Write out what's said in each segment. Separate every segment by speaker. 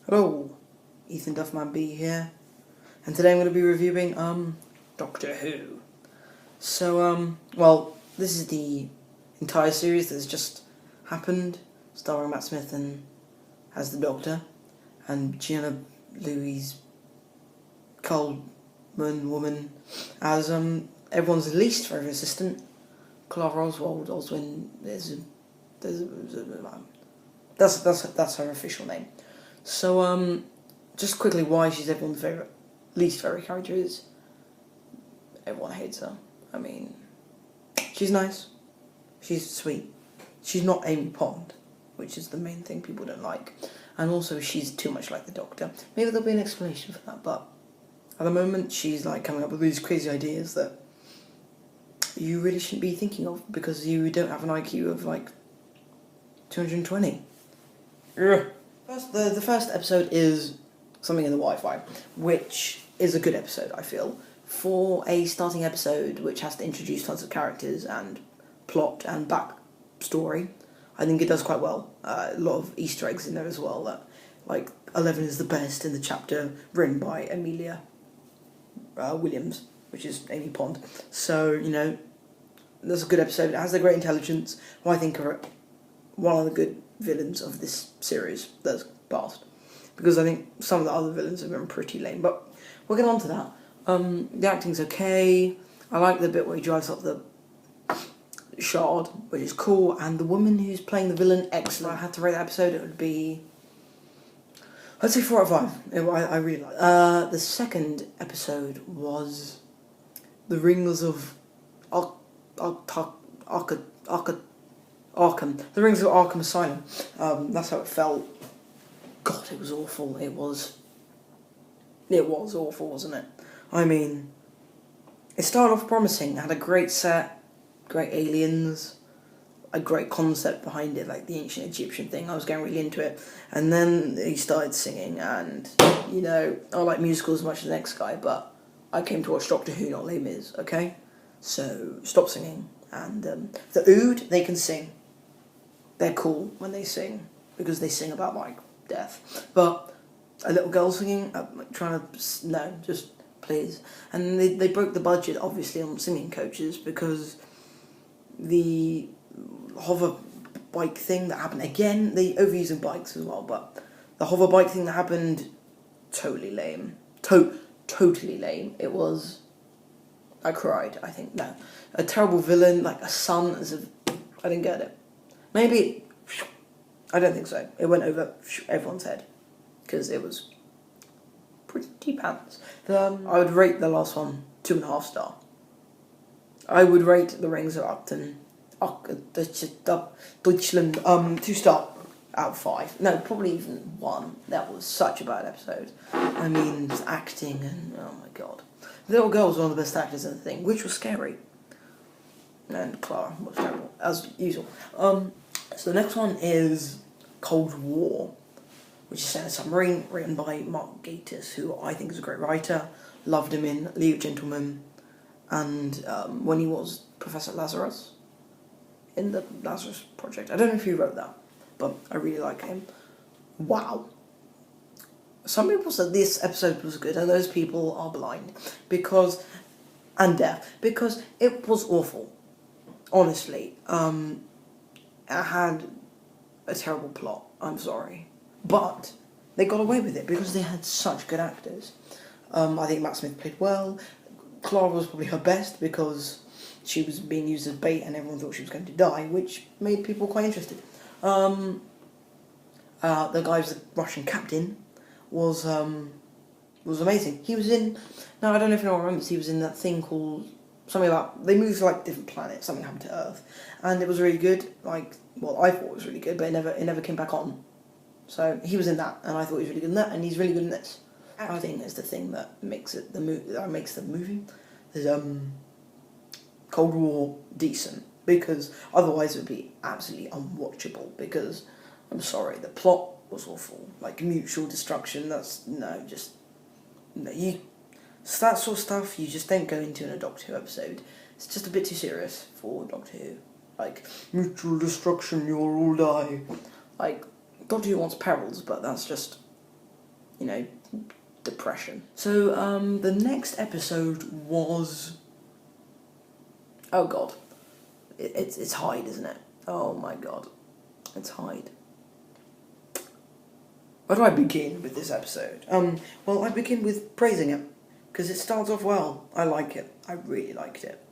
Speaker 1: Hello, Ethan Duffman B here, and today I'm going to be reviewing Doctor Who. So this is the entire series that's just happened, starring Matt Smith and as the Doctor, and Gianna Louise Coleman woman as everyone's least favourite assistant, Clara Oswald. That's her official name. So just quickly, why she's everyone's least favourite character is everyone hates her. I mean, she's nice, she's sweet, she's not Amy Pond, which is the main thing people don't like, and also she's too much like the Doctor. Maybe there'll be an explanation for that, but at the moment she's like coming up with these crazy ideas that you really shouldn't be thinking of because you don't have an IQ of like 220. Ugh. The first episode is Something in the Wi-Fi, which is a good episode, I feel. For a starting episode which has to introduce tons of characters and plot and backstory, I think it does quite well. A lot of Easter eggs in there as well. That, like, 11 is the best in the chapter written by Amelia Williams, which is Amy Pond. So, you know, that's a good episode. It has a great intelligence, who I think are one of the good villains of this series that's passed, because I think some of the other villains have been pretty lame, but we'll get on to that. The acting's okay. I like the bit where he drives up the Shard, which is cool, and the woman who's playing the villain, excellent. If I had to rate the episode, it would be, I'd say 4 out of 5. I really like it. The second episode was The Rings of Arkham. The Rings of Arkham Asylum. That's how it felt. God, it was awful. It was awful, wasn't it? I mean, it started off promising. It had a great set, great aliens, a great concept behind it, like the ancient Egyptian thing. I was getting really into it. And then he started singing, and, you know, I like musicals as much as the next guy, but I came to watch Doctor Who, not Les Mis, okay? So, stop singing. And the Ood, they can sing. They're cool when they sing, because they sing about, like, death. But a little girl singing, trying to, no, just please. And they broke the budget, obviously, on singing coaches, because the hover bike thing that happened, again, they overusing bikes as well, but the hover bike thing that happened, totally lame. Totally lame. It was, I cried, I think, no. A terrible villain, like a sun, I didn't get it. Maybe, I don't think so. It went over everyone's head, because it was pretty pants. I would rate the last one 2.5 star. I would rate The Rings of Deutschland 2 star out of 5. No, probably even 1. That was such a bad episode. I mean, acting and oh my god. The little girl was one of the best actors in the thing, which was scary. And Clara was terrible, as usual. So the next one is Cold War, which is set in a submarine, written by Mark Gatiss, who I think is a great writer. Loved him in League of Gentlemen, and when he was Professor Lazarus in the Lazarus Project. I don't know if he wrote that, but I really like him. Wow. Some people said this episode was good, and those people are blind and deaf, because it was awful. Honestly, it had a terrible plot, I'm sorry. But they got away with it because they had such good actors. I think Matt Smith played well. Clara was probably her best because she was being used as bait and everyone thought she was going to die, which made people quite interested. The guy who's the Russian captain was amazing. He was in, now I don't know if anyone remembers, he was in that thing called, something about, they moved to like different planets, something happened to Earth, and it was really good, like, well, I thought it was really good, but it never came back on. So he was in that, and I thought he was really good in that, and he's really good in this. Acting is the thing that makes it makes the movie, Cold War, decent, because otherwise it would be absolutely unwatchable, because, I'm sorry, the plot was awful, like mutual destruction, that sort of stuff you just don't go into in a Doctor Who episode. It's just a bit too serious for Doctor Who. Like, mutual destruction, you'll all die. Like, Doctor Who wants perils, but that's just you know, depression. So the next episode was, oh god, it's Hyde, isn't it? Oh my god, it's Hyde. Where do I begin with this episode? Well, I begin with praising it, because it starts off well. I like it. I really liked it.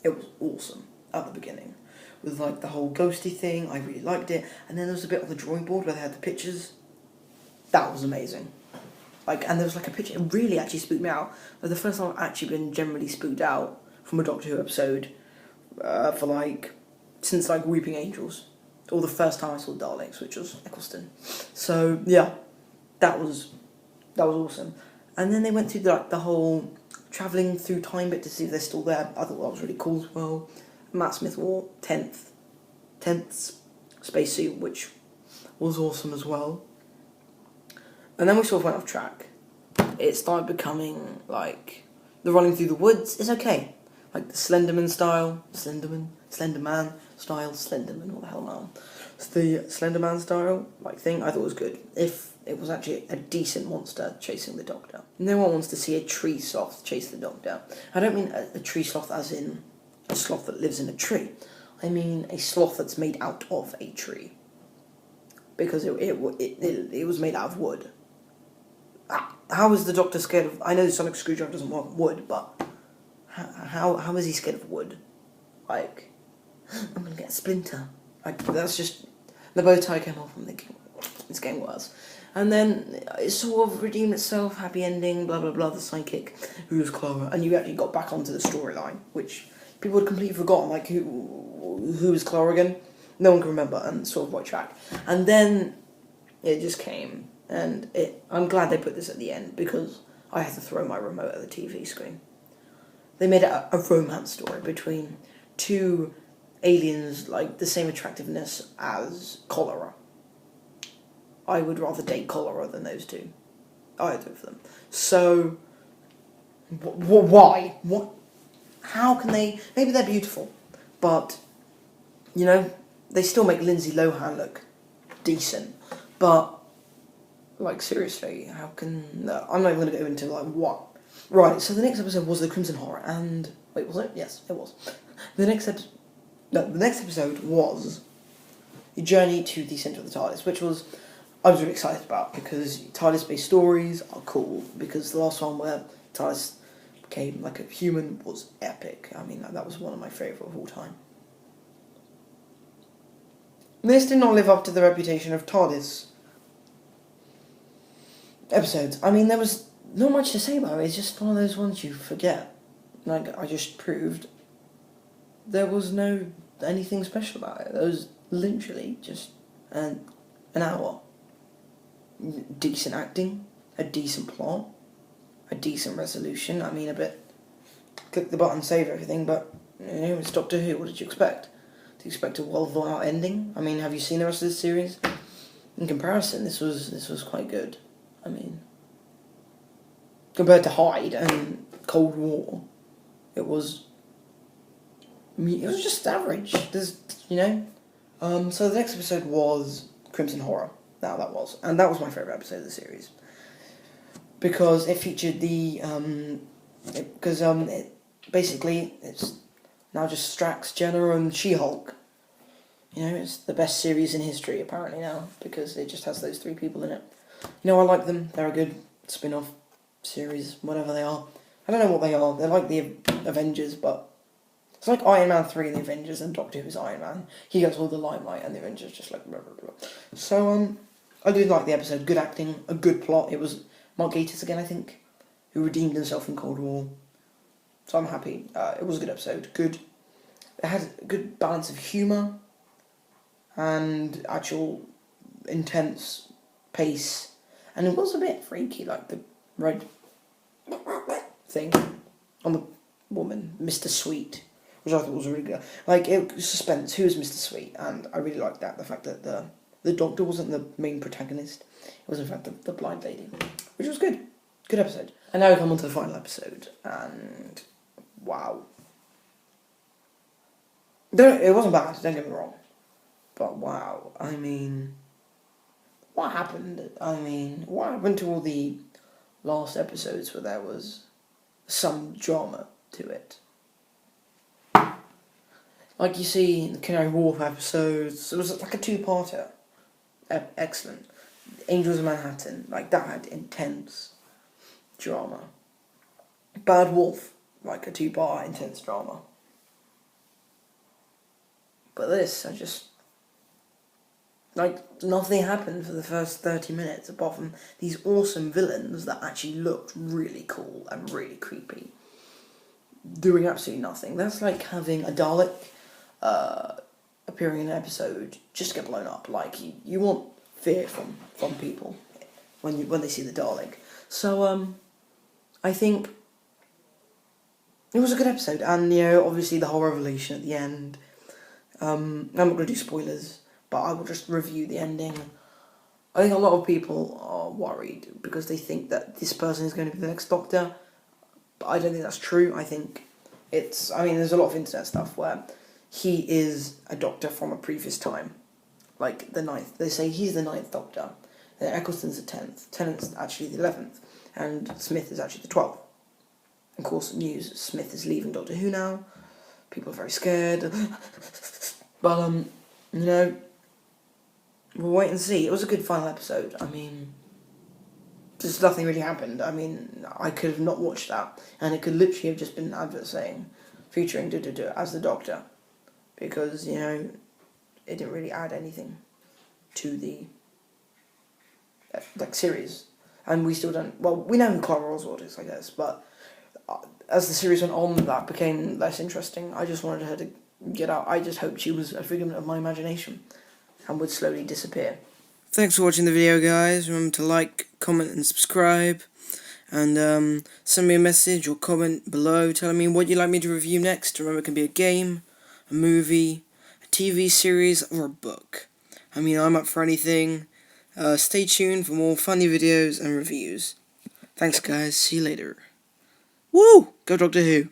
Speaker 1: It was awesome at the beginning, with like the whole ghosty thing. I really liked it, and then there was a bit on the drawing board where they had the pictures. That was amazing. Like, and there was like a picture. It really actually spooked me out. Like the first time I've actually been generally spooked out from a Doctor Who episode for like since like Weeping Angels, or the first time I saw Daleks, which was Eccleston. So yeah, that was awesome. And then they went through the whole travelling through time bit to see if they're still there. I thought that was really cool as well. Matt Smith wore 10th spacesuit, which was awesome as well. And then we sort of went off track. It started becoming like the running through the woods is okay. Like the Slenderman, what the hell, man? It's the Slenderman style, like thing, I thought was good. If it was actually a decent monster chasing the Doctor. No one wants to see a tree sloth chase the Doctor. I don't mean a tree sloth as in a sloth that lives in a tree. I mean a sloth that's made out of a tree. Because it was made out of wood. How is the Doctor scared of... I know the sonic screwdriver doesn't work wood, but... How is he scared of wood? Like... I'm gonna get a splinter. Like, that's just... The bow tie came off, I'm thinking... It's getting worse. And then it sort of redeemed itself, happy ending, blah blah blah, the psychic, who was Clara, and you actually got back onto the storyline, which people had completely forgotten, like who was Clara again? No one can remember, and sort of what track. And then it just came, and I'm glad they put this at the end, because I had to throw my remote at the TV screen. They made it a romance story between two aliens, like the same attractiveness as Cholera. I would rather date Cholera than those two. Either of them. So, why? What? How can they... Maybe they're beautiful, but, you know, they still make Lindsay Lohan look decent. But, like, seriously, how can... No, I'm not even going to go into, like, what? Right, so the next episode was The Crimson Horror, and... Wait, was it? Yes, it was. The next episode was The Journey to the Centre of the TARDIS, which was... I was really excited about, because TARDIS-based stories are cool, because the last one where TARDIS became like a human was epic. I mean, that was one of my favourite of all time. This did not live up to the reputation of TARDIS episodes. I mean, there was not much to say about it. It's just one of those ones you forget. Like, I just proved there was no anything special about it. There was literally just an hour. Decent acting, a decent plot, a decent resolution. I mean, a bit click the button, save everything, but you know, it's Doctor Who. What did you expect? Did you expect a well thought out ending? I mean, have you seen the rest of this series? In comparison, this was quite good. I mean, compared to Hyde and Cold War, it was just average. There's, you know. So the next episode was Crimson Horror. That was. And that was my favourite episode of the series. Because it featured basically, it's now just Strax, Jenna, and She-Hulk. You know, it's the best series in history, apparently, now. Because it just has those three people in it. You know, I like them. They're a good spin-off series, whatever they are. I don't know what they are. They're like the Avengers, but... It's like Iron Man 3 and the Avengers and Doctor Who's Iron Man. He gets all the limelight and the Avengers just like blah, blah, blah. So, I did like the episode. Good acting, a good plot. It was Mark Gatiss again, I think, who redeemed himself in Cold War. So I'm happy. It was a good episode. Good. It had a good balance of humour and actual intense pace. And it was a bit freaky, like the red thing on the woman, Mr. Sweet, which I thought was really good. Like, it was suspense. Who is Mr. Sweet? And I really liked that. The fact that the Doctor wasn't the main protagonist. It was, in fact, the blind lady. Which was good. Good episode. And now we come on to the final episode. And, wow. It wasn't bad, don't get me wrong. But, wow. I mean... what happened? I mean, what happened to all the last episodes where there was some drama to it? Like you see in the Canary Wharf episodes, it was like a two-parter. Excellent. Angels of Manhattan, like that had intense drama. Bad Wolf, like a two-part intense drama. But this, I just... like, nothing happened for the first 30 minutes apart from these awesome villains that actually looked really cool and really creepy. Doing absolutely nothing. That's like having a Dalek appearing in an episode just to get blown up. Like, you want fear from people when they see the Dalek. So, I think it was a good episode. And, obviously the whole revelation at the end. I'm not going to do spoilers, but I will just review the ending. I think a lot of people are worried because they think that this person is going to be the next Doctor, but I don't think that's true. I think there's a lot of internet stuff where he is a Doctor from a previous time, like the 9th. They say he's the 9th Doctor, then Eccleston's the 10th, Tennant's actually the 11th, and Smith is actually the 12th. Of course, news, Smith is leaving Doctor Who now. People are very scared. But, we'll wait and see. It was a good final episode. I mean, just nothing really happened. I mean, I could have not watched that, and it could literally have just been an advert saying, featuring as the Doctor, because, it didn't really add anything to the, series. And we still don't, well, we know who Clara Oswald is, I guess, but as the series went on, that became less interesting. I just wanted her to get out. I just hoped she was a figment of my imagination and would slowly disappear. Thanks for watching the video, guys. Remember to like, comment and subscribe, and send me a message or comment below telling me what you'd like me to review next. Remember, it can be a game, a movie, a TV series, or a book. I mean, I'm up for anything. Stay tuned for more funny videos and reviews. Thanks, guys. See you later. Woo! Go Doctor Who!